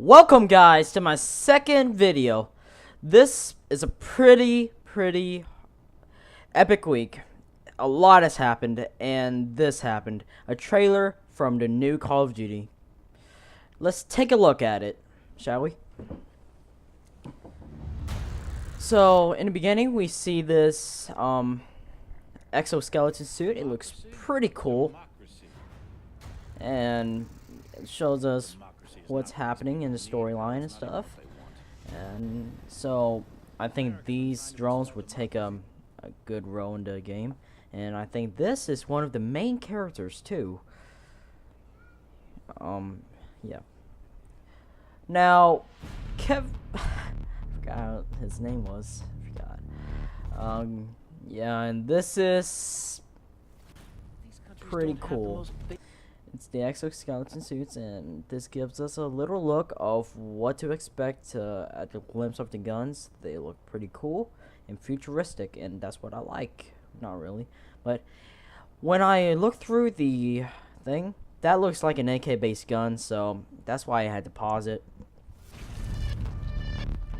Welcome guys to my second video. This is a pretty epic week. A lot has happened, and this happened. A trailer from the new Call of Duty. Let's take a look at it, shall we? So in the beginning we see this Exo Skeleton suit. It looks pretty cool, and it shows us what's happening in the storyline and stuff. And so I think these drones would take a good role in the game, and I think this is one of the main characters too. Yeah. Now I forgot what his name was. I forgot. Yeah, and this is pretty cool. It's the Exo Skeleton suits, and this gives us a little look of what to expect at the glimpse of the guns. They look pretty cool and futuristic, and that's what I like. Not really, but when I look through the thing, that looks like an AK-based gun, so that's why I had to pause it.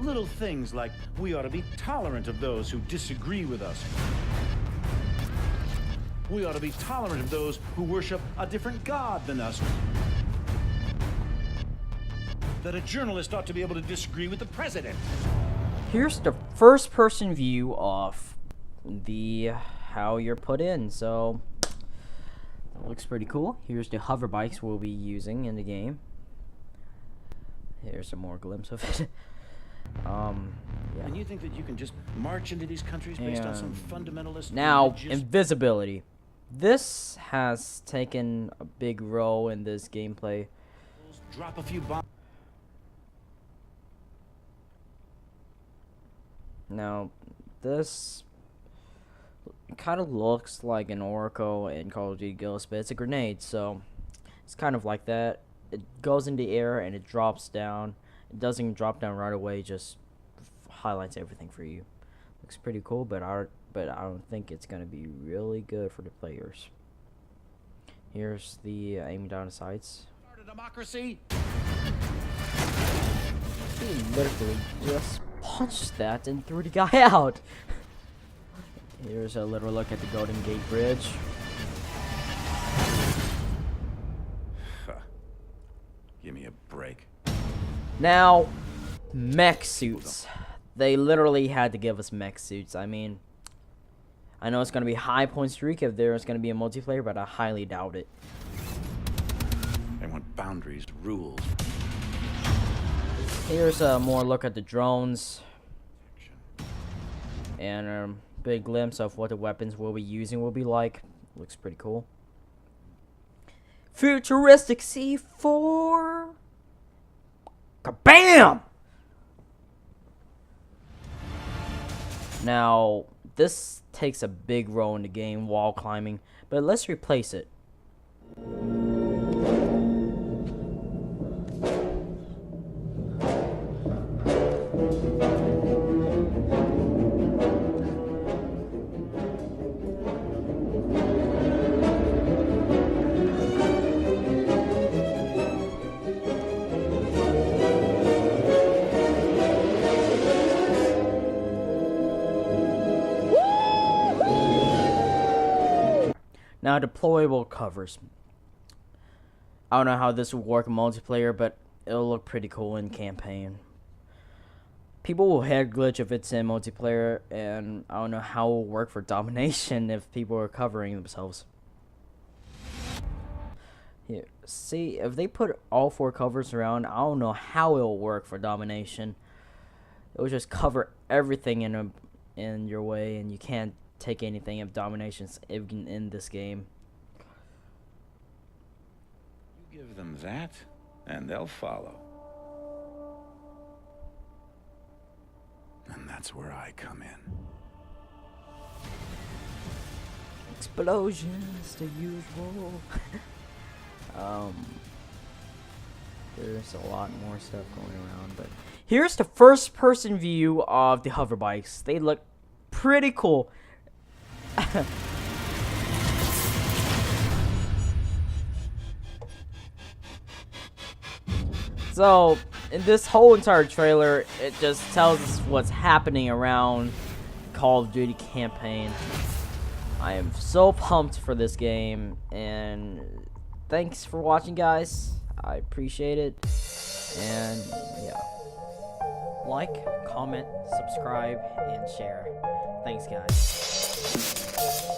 Little things like we ought to be tolerant of those who disagree with us. We ought to be tolerant of those who worship a different god than us. That a journalist ought to be able to disagree with the president. Here's the first person view of the how you're put in, so that looks pretty cool. Here's the hover bikes we'll be using in the game. Here's some more glimpse of it. Yeah. And you think that you can just march into these countries based on some fundamentalist now invisibility. This has taken a big role in this gameplay. Drop a few bombs. Now this kind of looks like an Oracle in Call of Duty Ghosts, but it's a grenade, so it's kind of like that. It goes in the air and it drops down. It doesn't drop down right away, just highlights everything for you. Looks pretty cool, but I don't think it's gonna be really good for the players. Here's the aiming down the sights. Democracy. He literally just punched that and threw the guy out. Here's a little look at the Golden Gate Bridge. Give me a break. Now, mech suits. They literally had to give us mech suits. I mean, I know it's going to be high point streak if there's going to be a multiplayer, but I highly doubt it. They want boundaries, rules. Here's a more look at the drones. And a big glimpse of what the weapons we'll be using will be like. Looks pretty cool. Futuristic C4. Kabam! Now, this takes a big role in the game, wall climbing, but let's replace it. Now, deployable covers. I don't know how this will work in multiplayer, but it'll look pretty cool in campaign. People will head glitch if it's in multiplayer, and I don't know how it will work for domination if people are covering themselves. Here, see, if they put all 4 covers around, I don't know how it'll work for domination. It will just cover everything in your way, and you can't take anything of dominations in this game. You give them that, and they'll follow. And that's where I come in. Explosions, the usual. There's a lot more stuff going around, but here's the first person view of the hover bikes. They look pretty cool. So in this whole entire trailer, it just tells us what's happening around Call of Duty campaign. I am so pumped for this game, and thanks for watching, guys. I appreciate it, and yeah, like, comment, subscribe, and share. Thanks, guys.